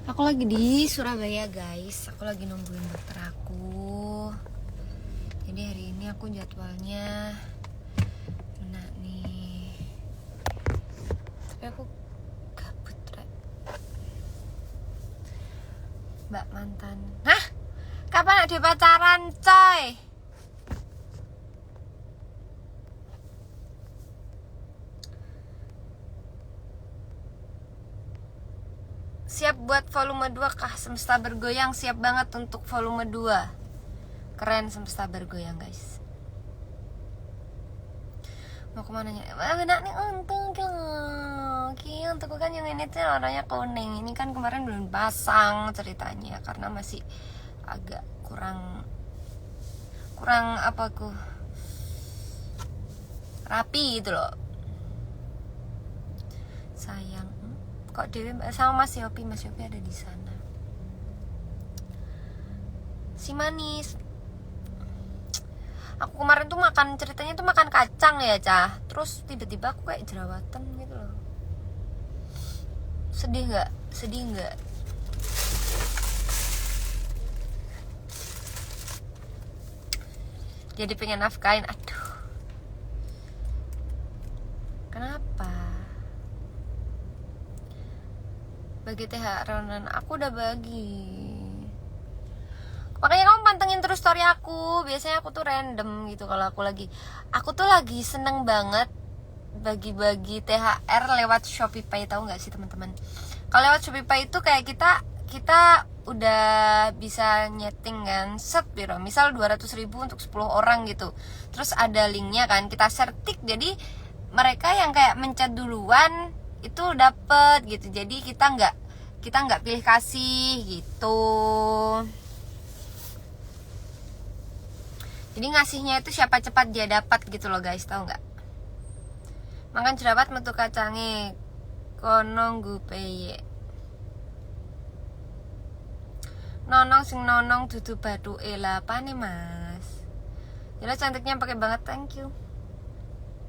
Aku lagi di Surabaya guys. Aku lagi nungguin dokter aku. Jadi hari ini aku jadwalnya kena nih. Tapi aku gabut Rek. Mbak mantan. Hah? Kapan ada pacaran coy? Siap buat volume 2 kah? Semesta bergoyang siap banget untuk volume 2. Keren Semesta bergoyang guys. Mau kemana nya? Benak nih untung untuk kan yang ini tuh warnanya kuning. Ini kan kemarin belum pasang ceritanya karena masih agak kurang apa aku rapi gitu loh. Sayang. Kok Dewi sama Mas Yopi ada di sana. Si manis. Aku kemarin tuh ceritanya tuh makan kacang ya, Cah. Terus tiba-tiba aku kayak jerawatan gitu loh. Sedih nggak? Jadi pengen nafkain, aduh. Kenapa? Bagi THR Ronan, aku udah bagi. Makanya kamu pantengin terus story aku. Biasanya aku tuh random gitu kalau aku tuh lagi seneng banget bagi-bagi THR lewat Shopee-Pay. Tahu nggak sih teman-teman? Kalau lewat Shopee-Pay itu kayak kita udah bisa nyeting kan, set biro misal 200.000 untuk 10 orang gitu. Terus ada linknya kan, kita share tik. Jadi mereka yang kayak mencet duluan itu dapet gitu. Jadi kita nggak pilih kasih gitu. Jadi ngasihnya itu siapa cepat dia dapat gitu loh guys, tahu nggak? Makan jerawat metu kacange kono ngupeye. Nonong sing nonong dudu bathuke lah apane Mas? Yalah cantiknya pakai banget, thank you.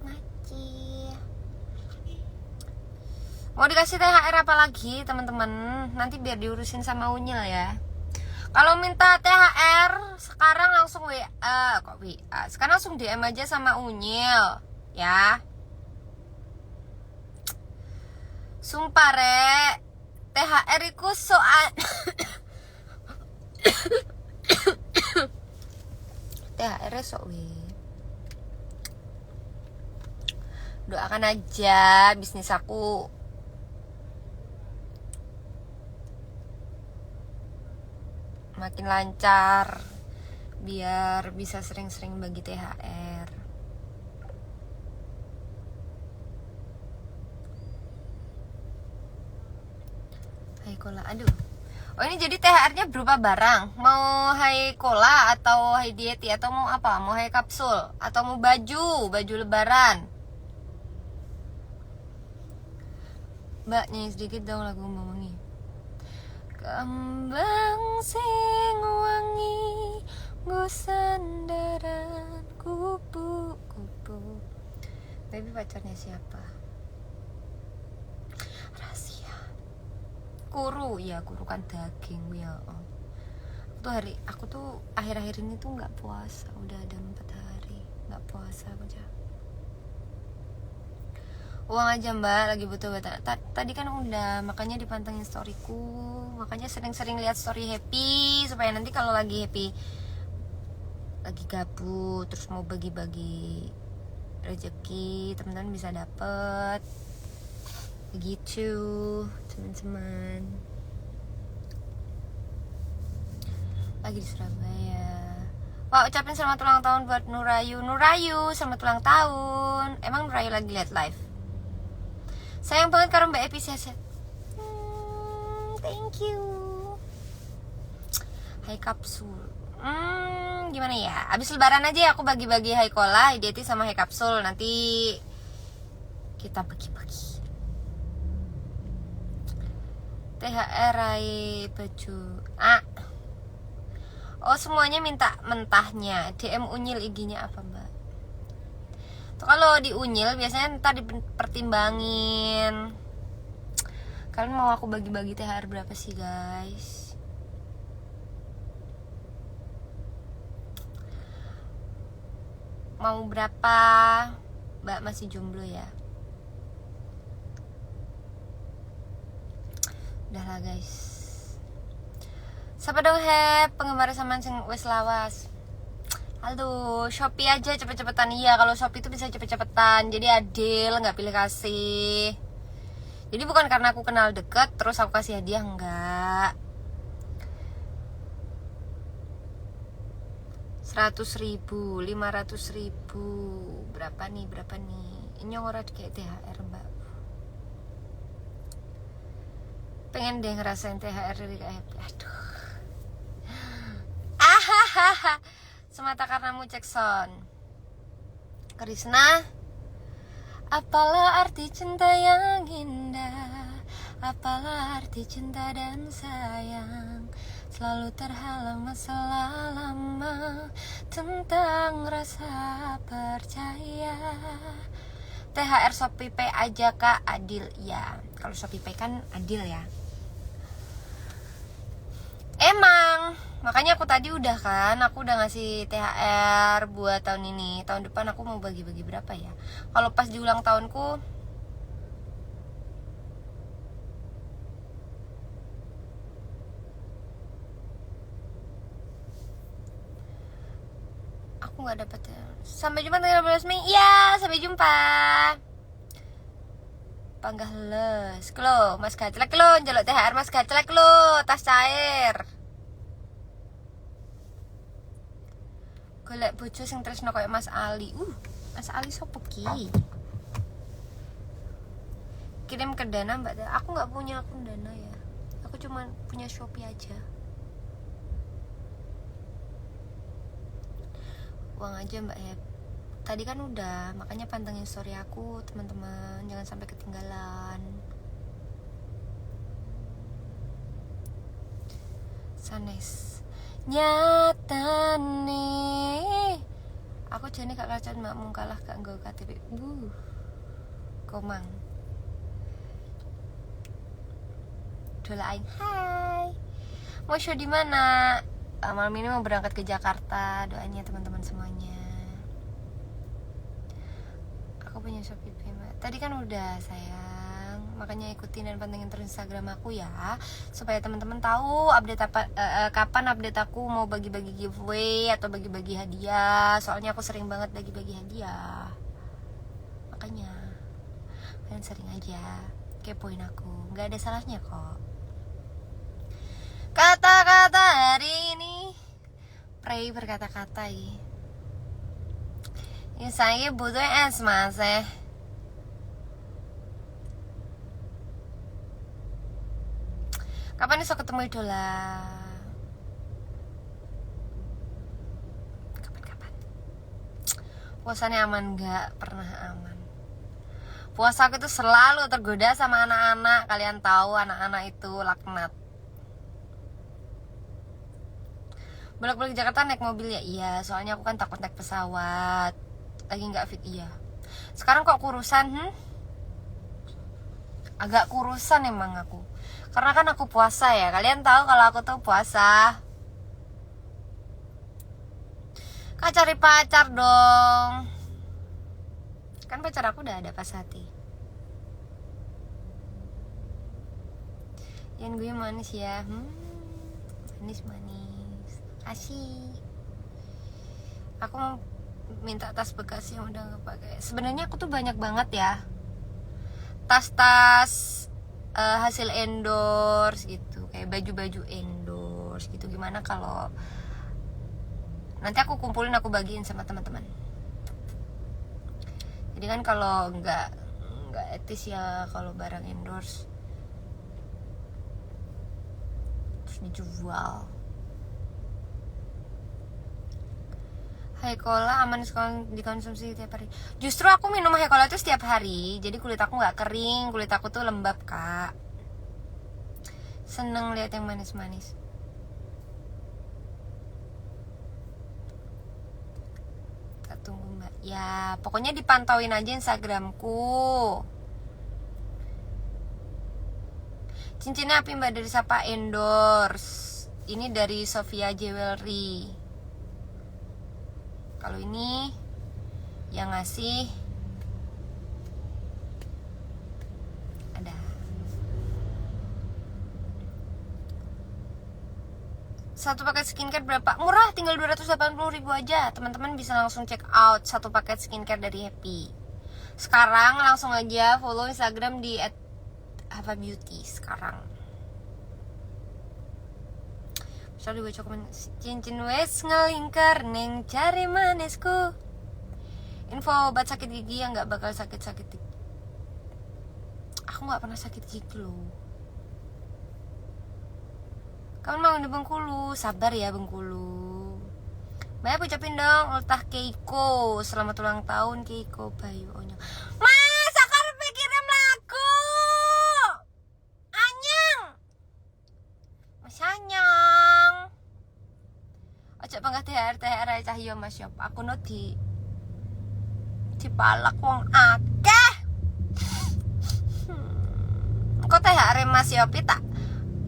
Maci. Mau dikasih THR apa lagi teman-teman? Nanti biar diurusin sama Unyil ya. Kalau minta THR sekarang langsung WA, sekarang langsung DM aja sama Unyil ya. Sumpah Rek, THR iku soal THR sok doakan aja bisnis aku makin lancar biar bisa sering-sering bagi THR. Hai Kola, aduh. Oh ini jadi THR-nya berupa barang. Mau hai Kola atau hai dieti atau mau apa? Mau hai kapsul atau mau baju lebaran. Mbak nyanyi sedikit dong lagu Mamangi. Kembang sing wangi gusandaran kupu-kupu. Baby pacarnya siapa? Rahasia. Kuru kan daging ya. Aku tuh akhir-akhir ini tuh nggak puasa. Udah ada 4 hari nggak puasa aja. Uang aja Mbak, lagi butuh banget. Tadi kan udah, makanya dipantengin storyku. Makanya sering-sering lihat story Happy supaya nanti kalau lagi Happy lagi gabut terus mau bagi-bagi rezeki, teman-teman bisa dapet. Begitu, teman-teman. Lagi di Surabaya. Wah, ucapin selamat ulang tahun buat Nurayu, selamat ulang tahun. Emang Nurayu lagi lihat live? Sayang banget karo Mbak Epi sehat-sehat. Thank you. Hai kapsul. Gimana ya? Abis lebaran aja ya aku bagi-bagi hai Kola, hai dieti sama hai kapsul. Nanti kita bagi-bagi. THR hai baju. Oh semuanya minta mentahnya. DM Unyil IG-nya apa Mbak? Tuh, kalau di Unyil biasanya ntar dipertimbangin. Kalian mau aku bagi-bagi THR berapa sih guys? Mau berapa? Mbak masih jomblo ya? Udahlah guys. Siapa dong penggemar sama sing wes lawas. Halo, Shopee aja cepet-cepetan. Iya, kalau Shopee itu bisa cepet-cepetan. Jadi adil, nggak pilih kasih. Jadi bukan karena aku kenal deket terus aku kasih hadiah, enggak. 100.000, 500.000. Berapa nih? Ini orang kayak THR mbak. Pengen deh ngerasain THR dari Kak Happy. Aduh. Ahahaha. Semata karenamu Jackson. Krisna. Apalah arti cinta yang indah, apalah arti cinta dan sayang, selalu terhalang masalah lama tentang rasa percaya. THR Shopee Pay aja Kak, adil ya. Kalau Shopee Pay kan adil ya. Emang, makanya aku tadi udah ngasih THR buat tahun ini. Tahun depan aku mau bagi-bagi berapa ya? Kalau pas di ulang tahunku, aku nggak dapet ya. Sampai jumpa tanggal 12 Mei. Iya, sampai jumpa. Panggah les, klo, mas gaclek lo, jaluk THR mas gaclek lo, tas cair. Golek bojo sing tresno koyo Mas Ali. Mas Ali sopo ki? Kirim ke Dana Mbak. Aku nggak punya akun Dana ya. Aku cuma punya Shopee aja. Uang aja Mbak ya. Tadi kan udah, makanya pantengin story aku teman-teman, jangan sampai ketinggalan. Sanes nyata nih, aku jane gak kacan mak mung kalah gak nggo KTP. Komang dola aing. Hai, mau show di mana? Malam ini mau berangkat ke Jakarta, doanya teman-teman semuanya. Aku punya Shopee Pay, Mbak. Tadi kan udah sayang, makanya ikutin dan pantengin terus Instagram aku ya, supaya teman-teman tahu update kapan update aku mau bagi-bagi giveaway atau bagi-bagi hadiah. Soalnya aku sering banget bagi-bagi hadiah, makanya kalian sering aja kepoin aku, nggak ada salahnya kok. Kata-kata hari ini, pray berkata-kata ya. Ini saya butuh es mas Kapan bisa ketemu idola? Kapan? Puasanya aman nggak? Pernah aman. Puasa aku itu selalu tergoda sama anak-anak. Kalian tahu anak-anak itu laknat. Bolak-balik Jakarta naik mobil ya? Iya, soalnya aku kan takut naik pesawat. Lagi nggak fit, iya. Sekarang kok kurusan? Agak kurusan emang aku. Karena kan aku puasa ya. Kalian tahu kalau aku tuh puasa. Kak cari pacar dong. Kan pacar aku udah ada pas hati. Yang gue manis ya. Manis. Kasih. Aku mau minta tas bekas yang udah nggak pakai. Sebenarnya aku tuh banyak banget ya. Tas-tas hasil endorse gitu, kayak baju-baju endorse gitu. Gimana kalau nanti aku kumpulin, aku bagiin sama teman-teman. Jadi kan kalau nggak etis ya kalau barang endorse terus dijual. Haikola aman dikonsumsi tiap hari. Justru aku minum Haikola itu setiap hari. Jadi kulit aku gak kering, kulit aku tuh lembab kak. Seneng lihat yang manis-manis. Kita tunggu mbak. Ya pokoknya dipantauin aja Instagramku. Cincinnya api mbak, dari siapa? Endorse. Ini dari Sofia Jewelry. Kalau ini yang ngasih ada. Satu paket skincare berapa? Murah, tinggal 280.000 aja. Teman-teman bisa langsung check out satu paket skincare dari Happy. Sekarang langsung aja follow Instagram di @havabeauty sekarang. Soalnya dibaca komen, cincin wes ngelingkar neng cari manisku. Info obat sakit gigi yang gak bakal sakit-sakit. Aku gak pernah sakit gigi loh. Kamu mau di Bengkulu, sabar ya Bengkulu. Banyak ucapin dong ultah Keiko, selamat ulang tahun Keiko Bayu Onyong. Mas, aku harus pikirin lagu Anyang. Mas Anyang, ojo panggah THR cahyo Mas Yop. Aku no dipalak wong akeh. Kok THR Mas Yopi tak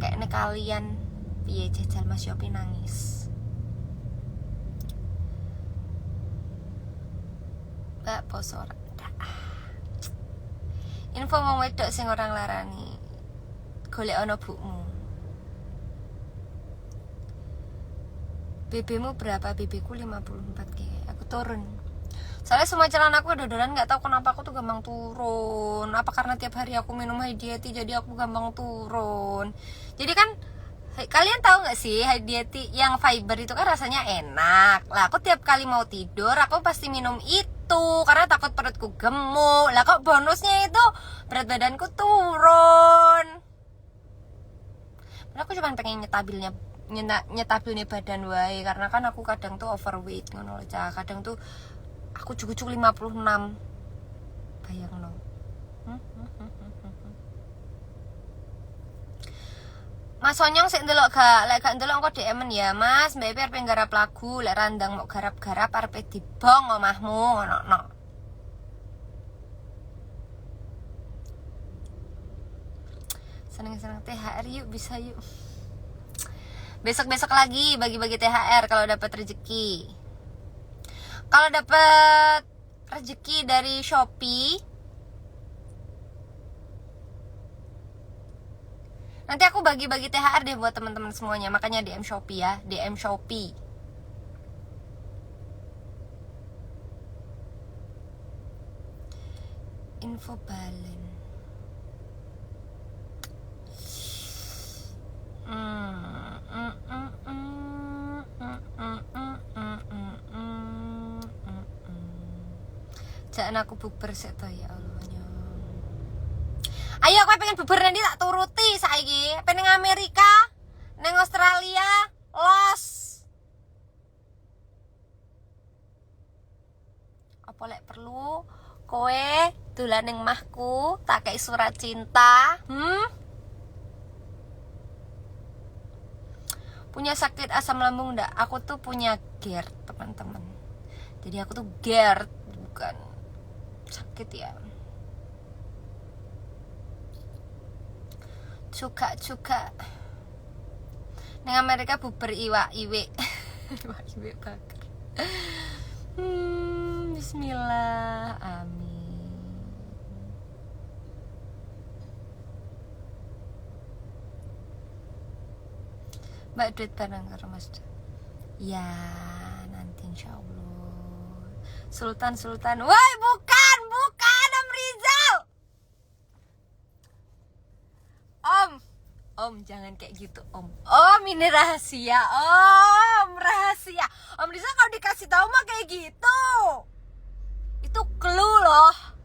kayak kalian piye jajal Mas Yopi nangis. Mbak posor. Info wong wedok sing orang larani. Golek ana bukmu. BB-mu berapa? BB ku 54K. Aku turun. Soalnya semua celana aku dodoran, nggak tahu kenapa aku tuh gampang turun. Apa karena tiap hari aku minum Hadiati jadi aku gampang turun. Jadi kan kalian tahu nggak sih Hadiati yang fiber itu kan rasanya enak. Lah aku tiap kali mau tidur aku pasti minum itu karena takut perutku gemuk. Lah kok bonusnya itu berat badanku turun. Nah, aku cuma pengen nyetabilnya badan wae karena kan aku kadang tuh overweight ngono lho. Kadang tuh aku cukup 56. Bayang no. Mas Onyong sik ndelok gak? Lek gak ndelok engko DM-en ya, Mas. Mbak arep nggarap lagu, lek randang mau garap-garap arep dibong omahmu ngono. Seneng-seneng THR yuk, bisa yuk. Besok-besok lagi bagi-bagi THR kalau dapat rezeki. Kalau dapat rezeki dari Shopee, nanti aku bagi-bagi THR deh buat teman-teman semuanya. Makanya DM Shopee ya, DM Shopee. Info balen. Jangan aku bukber sik to ya Allah. Ayo aku pengen bubur nanti tak turuti saiki. Pengen Amerika, neng Australia, los. Apa lek perlu kowe dolan ning mahku tak kei surat cinta. Punya sakit asam lambung ndak? Aku tuh punya GERD, teman-teman. Jadi aku tuh GERD, bukan sakit ya. Cuka neng Amerika buber iwak iwe. Iwak iwe bakar. Bismillah, amin. Mbak duit bareng karo Mas. Ya, nanti insyaallah. Sultan. Woi, bukan Om Rizal. Om jangan kayak gitu Om. Ini rahasia. Rahasia. Om Rizal kalau dikasih tahu mah kayak gitu. Itu clue loh.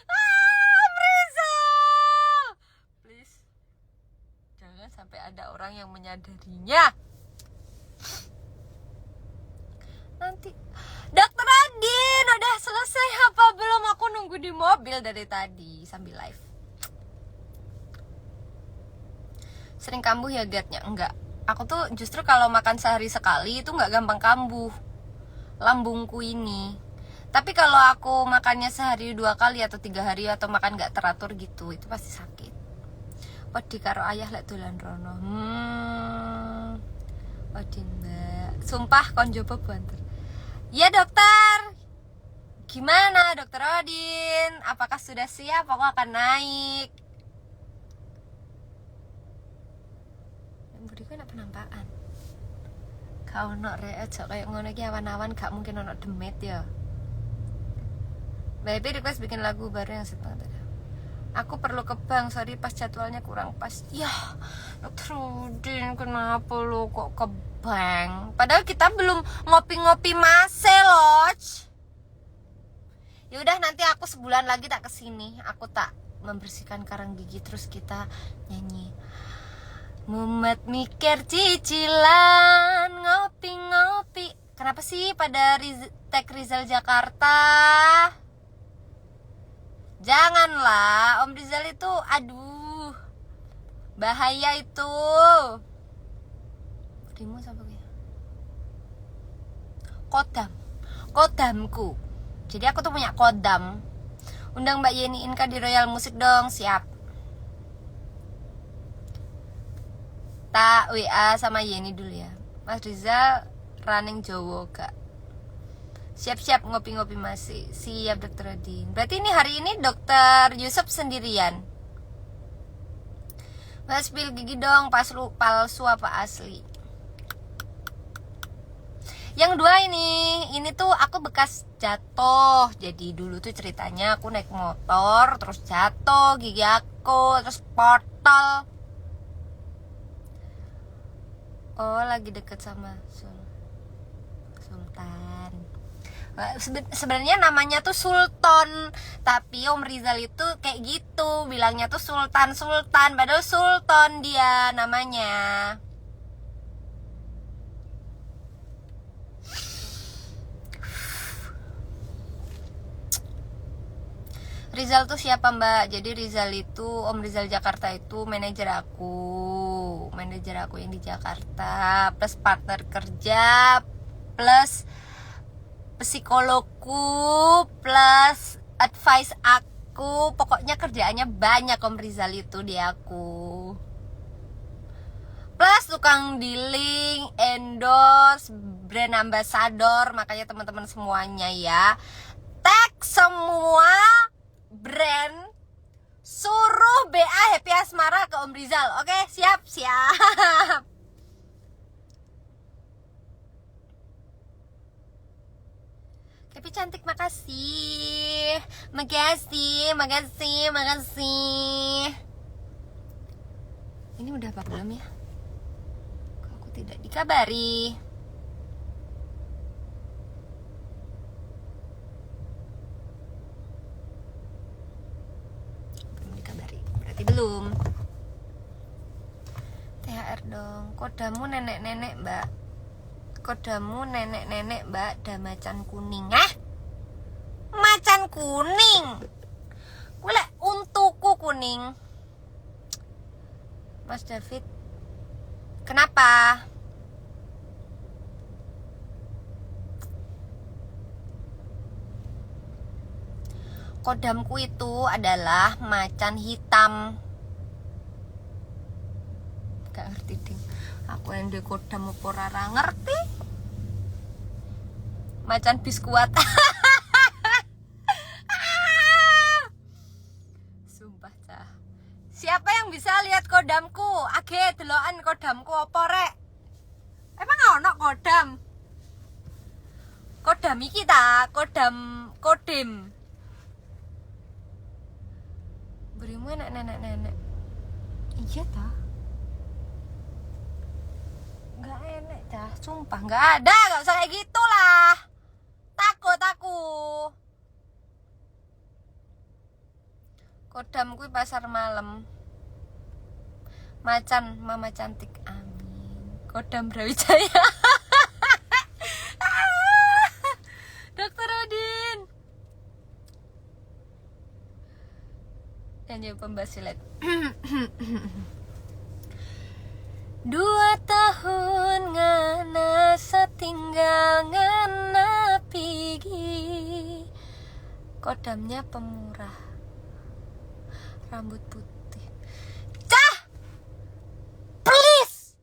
Om Rizal, please jangan sampai ada orang yang menyadarinya. Nanti Dokter Adin udah selesai apa belum? Aku nunggu di mobil dari tadi sambil live. Sering kambuh ya GERD-nya? Enggak. Aku tuh justru kalau makan sehari sekali itu nggak gampang kambuh. lambungku ini. Tapi kalau aku makannya sehari 2 kali atau 3 hari atau makan gak teratur gitu, itu pasti sakit. Wedi karo ayah lek dolan rono. Wedi mbak. Sumpah kon coba banter. Ya dokter. Gimana dokter Odin? Apakah sudah siap? Aku akan naik. Buriku enak penampakan. Kau ono rek aja kayak ngono iki awan-awan gak mungkin ono demit ya. Baby request bikin lagu baru yang set banget. Aku perlu ke bank, sorry pas jadwalnya kurang pas. Ya, dokter Udin kenapa lo kok ke bank? Padahal kita belum ngopi-ngopi mase loh. Ya udah nanti aku sebulan lagi tak kesini. Aku tak membersihkan karang gigi terus kita nyanyi. Mumet mikir cicilan ngopi-ngopi. Kenapa sih pada Tech Rizal Jakarta? Janganlah, Om Rizal itu, aduh, bahaya itu. Berimu siapa ya? Kodamku. Jadi aku tuh punya kodam. Undang Mbak Yeni Inka di Royal Musik dong, siap. Tak WA sama Yeni dulu ya. Mas Rizal running Jowo gak? Siap-siap ngopi-ngopi masih. Siap dokter Odin. Berarti ini hari ini dokter Yusuf sendirian. Mas pil gigi dong, palsu apa asli? Yang dua ini tuh aku bekas jatuh. Jadi dulu tuh ceritanya aku naik motor, terus jatuh gigi aku, terus potol. Oh lagi deket sama Sultan. Sebenarnya namanya tuh Sultan, tapi Om Rizal itu kayak gitu bilangnya tuh Sultan, padahal Sultan dia namanya. Rizal tuh siapa mbak? Jadi Rizal itu, Om Rizal Jakarta itu manajer aku yang di Jakarta, plus partner kerja, plus psikologku, plus advice aku. Pokoknya kerjaannya banyak Om Rizal itu di aku. Plus tukang dealing, endorse, brand ambassador. Makanya teman-teman semuanya ya, tag semua brand, suruh BA Happy Asmara ke Om Rizal. Oke, siap. Tapi cantik, makasih. Ini udah apa belum ya? Kok aku tidak dikabari? Belum dikabari, berarti belum. THR dong. Kodamu nenek-nenek mbak. Kodamu nenek-nenek mbak, ada macan kuning. Macan kuning. Gue untukku kuning. Mas David, kenapa? Kodamku itu adalah macan hitam. Gak ngerti ding. Aku yang di kodam apa ora ngerti. Macan biskuat. Sumpah cah. Siapa yang bisa lihat kodamku? Age delokan kodamku apa rek? Emang ono kodam? Kodam iki ta, kodim. Berimu enak nenek-nenek. Iya ta? Gak enak dah, sumpah gak ada, gak usah kayak gitu lah. Takut aku. Kodam kui pasar malam. Macan, mama cantik, amin. Kodam Brawijaya. Dokter Odin. Dan pembasilet. 2 tahun ngana setinggal ngana pigi. Kodamnya pemurah, rambut putih. Cah, please.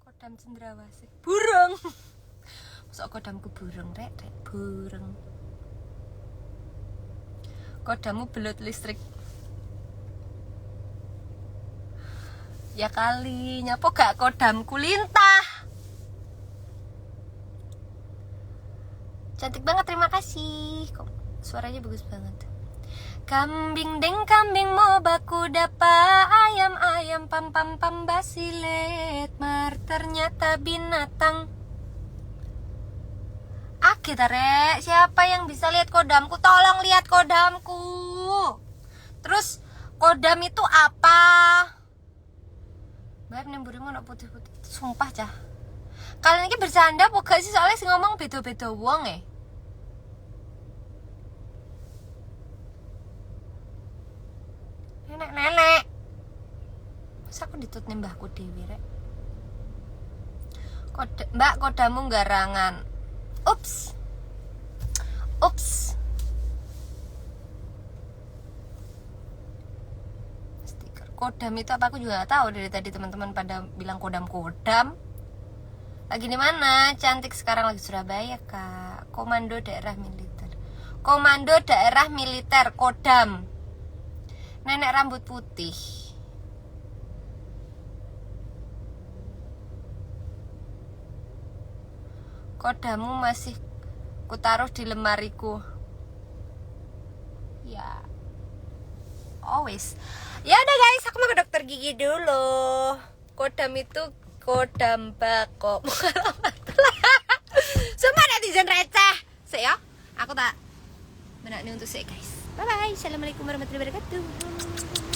Kodam cendrawasih, burung. Masuk kodamku burung, rek, burung. Kodammu belut listrik. Ya kali, nyapo gak kodamku lintah. Cantik banget, terima kasih. Kok suaranya bagus banget. Kambing deng kambing mau baku dapa, ayam ayam pam pam pam basilet mar, ternyata binatang. Kita rek, siapa yang bisa lihat kodamku? Tolong lihat kodamku. Terus kodam itu apa? Mbak nemburimu nak putih-putih. Sumpah cah. Kalian ini bercanda apa gak sih? Soalnya sih ngomong beda-beda wong Nenek-nenek. Masa aku ditut mbahku dewi rek. Mbak, kodamu garangan. Ups. Stiker kodam itu apa aku juga gak tahu. Dari tadi teman-teman pada bilang kodam. Lagi di mana? Cantik sekarang lagi Surabaya, Kak. Komando daerah militer kodam. Nenek rambut putih. Kodamu masih kutaruh di lemariku. Ya. Always. Ya udah guys, aku mau ke dokter gigi dulu. Kodam itu kodam bako. Semua netizen receh. Sik ya. Aku tak benaknya untuk sik guys. Bye bye. Assalamualaikum warahmatullahi wabarakatuh.